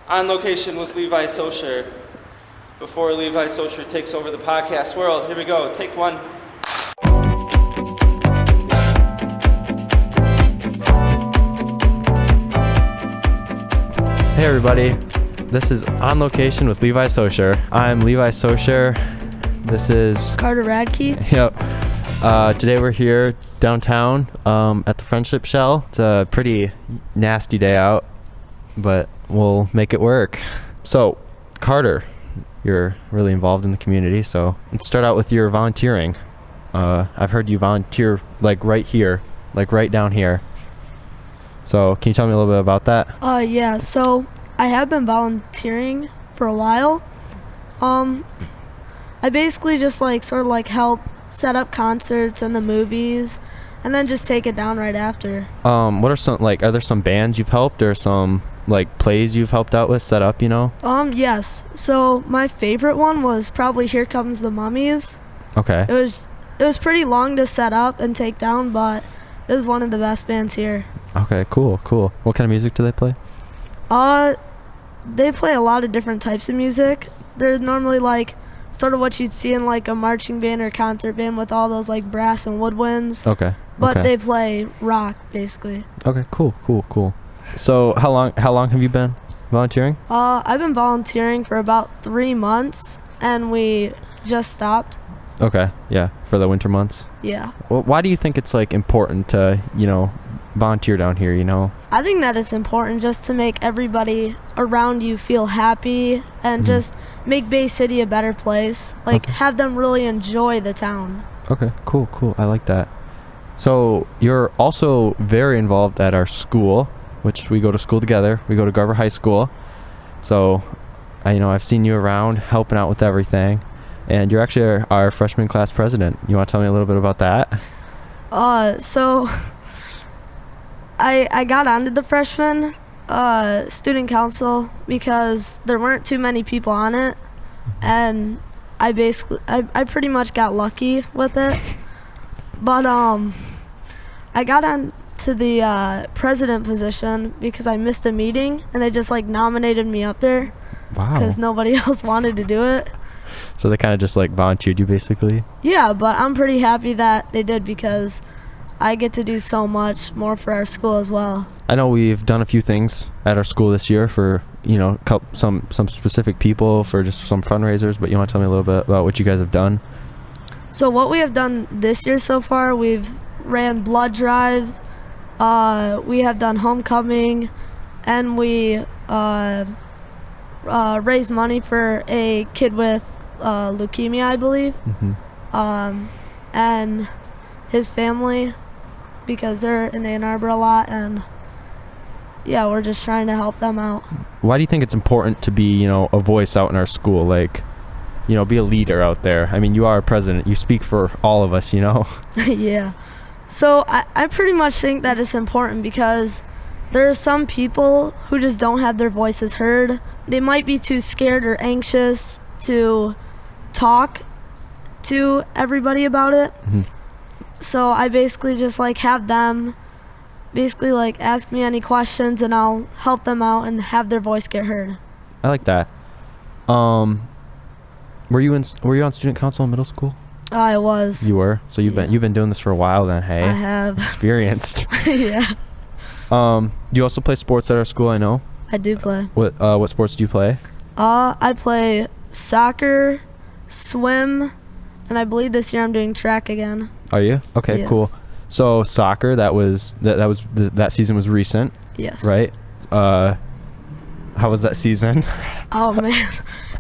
On location with Levi Socier. Before Levi Socier takes over the podcast world, here we go. Take one. Hey everybody, this is On Location with Levi Socier. I'm Levi Socier. This is Radtke. Yep. Today we're here downtown at the Friendship Shell. It's a pretty nasty day out, but we'll make it work. So, Carter, you're really involved in the community, so let's start out with your volunteering. I've heard you volunteer like right here, like right down here. So can you tell me a little bit about that? Yeah, so I have been volunteering for a while. I basically just sort of help set up concerts and the movies and then just take it down right after. What are some, are there some bands you've helped or some plays you've helped out with set up, you know? Yes. So my favorite one was probably Here Comes the Mummies. Okay. It was pretty long to set up and take down, but it was one of the best bands here. Okay, cool. What kind of music do they play? They play a lot of different types of music. They're normally sort of what you'd see in a marching band or concert band with all those brass and woodwinds. Okay. But they play rock basically. Okay, cool. So how long have you been volunteering? I've been volunteering for about 3 months and we just stopped. Okay, yeah, for the winter months. Yeah. Well, why do you think it's important to, volunteer down here, I think that it's important just to make everybody around you feel happy and just make Bay City a better place. Have them really enjoy the town. Okay, cool. I like that. So you're also very involved at our school, which we go to school together. We go to Garver High School. So, I've seen you around helping out with everything. And you're actually our freshman class president. You want to tell me a little bit about that? So I got onto the freshman student council because there weren't too many people on it, and I pretty much got lucky with it. But I got on to the president position because I missed a meeting and they just nominated me up there. Wow. Because nobody else wanted to do it. So they kind of just volunteered you basically? Yeah, but I'm pretty happy that they did because I get to do so much more for our school as well. I know we've done a few things at our school this year for, some specific people for just some fundraisers, but you want to tell me a little bit about what you guys have done? So what we have done this year so far, we've ran blood drive, we have done homecoming, and we raised money for a kid with leukemia, I believe, and his family, because they're in Ann Arbor a lot, and yeah, we're just trying to help them out. Why do you think it's important to be, a voice out in our school, be a leader out there? I mean, you are a president, you speak for all of us, Yeah, so I pretty much think that it's important because there are some people who just don't have their voices heard. They might be too scared or anxious to talk to everybody about it. So I basically just have them ask me any questions and I'll help them out and have their voice get heard. I like that. Were you on student council in middle school? I was. You were? So you've been doing this for a while then, hey? I have. Experienced. Yeah. You also play sports at our school, I know. I do play. What sports do you play? I play soccer, swim, and I believe this year I'm doing track again. Are you? Okay, Yes. Cool. So soccer, that season was recent. Yes. Right? How was that season? Oh man,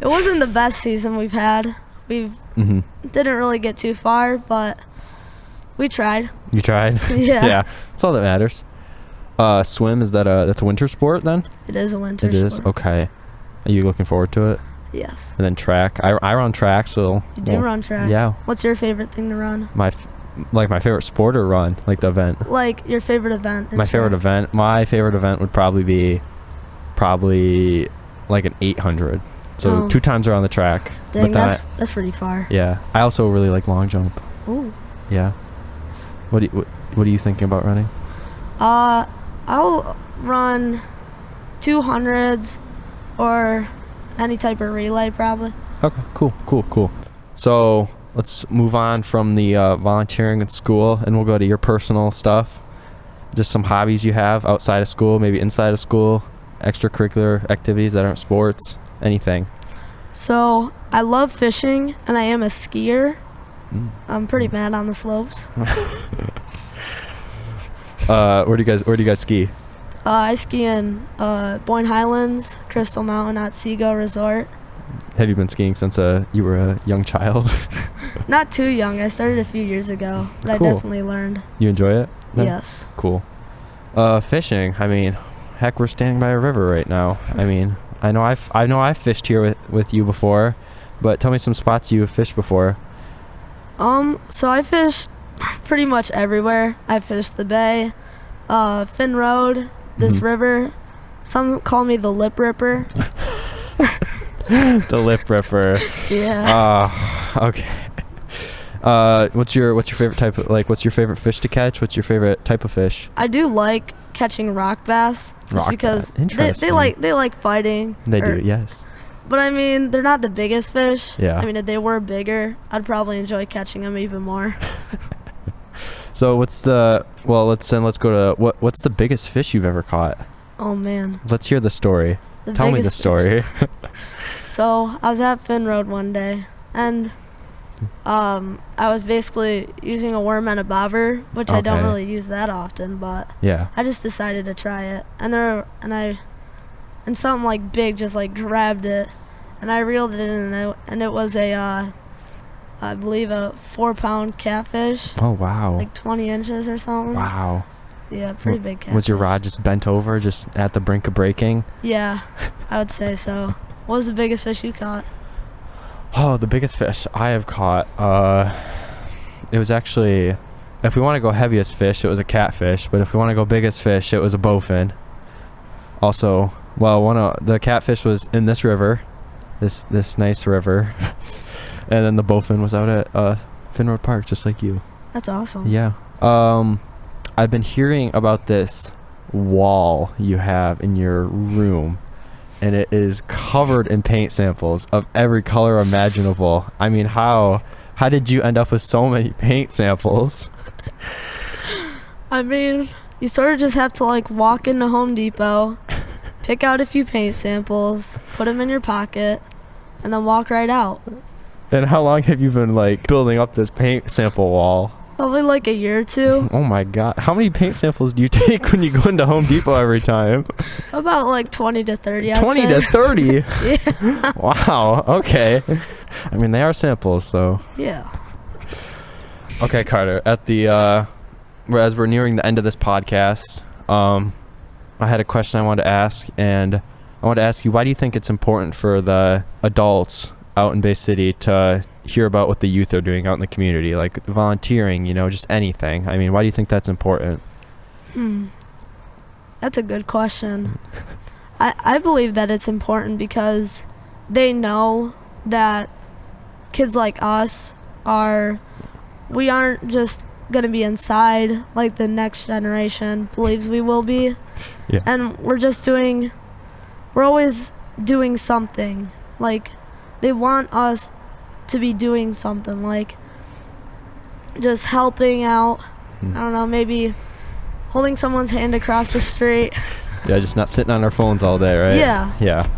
it wasn't the best season we've had. Didn't really get too far, but we tried. You tried? Yeah. Yeah. That's all that matters. Swim, that's a winter sport then? It is a winter sport. It is? Okay. Are you looking forward to it? Yes. And then track. I run track, so... You do run track? Yeah. What's your favorite thing to run? My favorite sport or run? The event? Your favorite event. My favorite event? My favorite event would probably be an 800. So 2 times around the track. Dang, that's pretty far. Yeah. I also really like long jump. Ooh. Yeah. What are you thinking about running? I'll run 200s, or any type of relay probably. Okay, cool. So let's move on from the volunteering at school, and we'll go to your personal stuff. Just some hobbies you have outside of school, maybe inside of school, extracurricular activities that aren't sports, anything. So I love fishing, and I am a skier. I'm pretty bad on the slopes. Where do you guys ski? I ski in Boyne Highlands, Crystal Mountain at Seagull Resort. Have you been skiing since you were a young child? Not too young. I started a few years ago, but Cool. I definitely learned. You enjoy it then? Yes. Cool. Fishing. I mean, heck, we're standing by a river right now. I mean, I know I've fished here with you before, but tell me some spots you have fished before. So I fished pretty much everywhere. I fished the bay, Finn Road, this river. Some call me the Lip Ripper. The Lip Ripper. Yeah. Okay. What's your favorite type of, what's your favorite fish to catch? What's your favorite type of fish? I do like catching rock bass just Rock because bass. Interesting. they like fighting. They do, yes. But I mean, they're not the biggest fish. Yeah. I mean, if they were bigger, I'd probably enjoy catching them even more. So let's go to what's the biggest fish you've ever caught? Oh man. Let's hear the story. The Tell me the biggest story. So I was at Finn Road one day, and I was basically using a worm and a bobber, which I don't Okay. really use that often, but Yeah. I just decided to try it, and something like big just like grabbed it, and I reeled it in, and it was I believe a 4-pound catfish, Oh wow. like 20 inches or something. Wow. Yeah, pretty big catfish. Was your rod just bent over, just at the brink of breaking? Yeah, I would say so. What was the biggest fish you caught? Oh, the biggest fish I have caught. It was actually, if we want to go heaviest fish, it was a catfish. But if we want to go biggest fish, it was a bowfin. Also, well, the catfish was in this river, this nice river, and then the bowfin was out at Finn Road Park, just like you. That's awesome. Yeah. I've been hearing about this wall you have in your room, and it is covered in paint samples of every color imaginable. I mean, how did you end up with so many paint samples? I mean, you sort of just have to like walk into Home Depot, pick out a few paint samples, put them in your pocket, and then walk right out. And how long have you been building up this paint sample wall? Probably like a year or two. Oh my god. How many paint samples do you take when you go into Home Depot every time? About like 20 to 30, I'd 20 say. to 30? Yeah. Wow. Okay. I mean, they are samples, so. Yeah. Okay, Carter. At the as we're nearing the end of this podcast, I had a question I wanted to ask, and I wanted to ask you, why do you think it's important for the adults out in Bay City to hear about what the youth are doing out in the community, like volunteering, just anything? I mean, why do you think that's important? That's a good question. I believe that it's important because they know that kids like us we aren't just going to be inside like the next generation believes we will be. Yeah. And we're always doing something. Like, they want us to be doing something, like just helping out. I don't know, maybe holding someone's hand across the street. Yeah, just not sitting on our phones all day, right? Yeah. Yeah.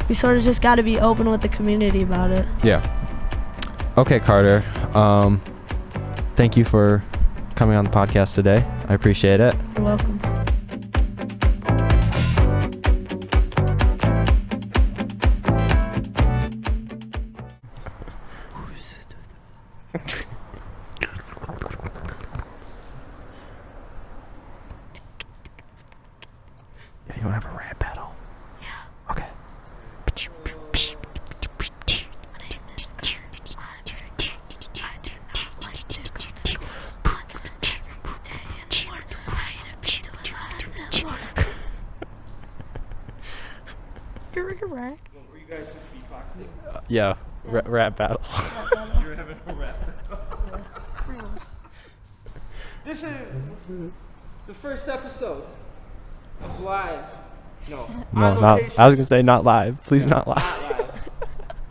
We sort of just got to be open with the community about it. Yeah. Okay, Carter. Thank you for coming on the podcast today. I appreciate it. You're welcome. Yeah, you want to have a rap battle? Yeah. Okay. Were you guys just beatboxing? Yeah, rap battle. You're having a rap battle. This is the first episode of Live No. No, On not. location. I was gonna say not live. Please not live. Not live.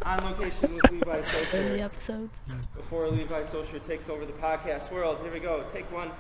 On location with Levi In the Socier. episodes. Before Levi Socier takes over the podcast world. Here we go. Take one.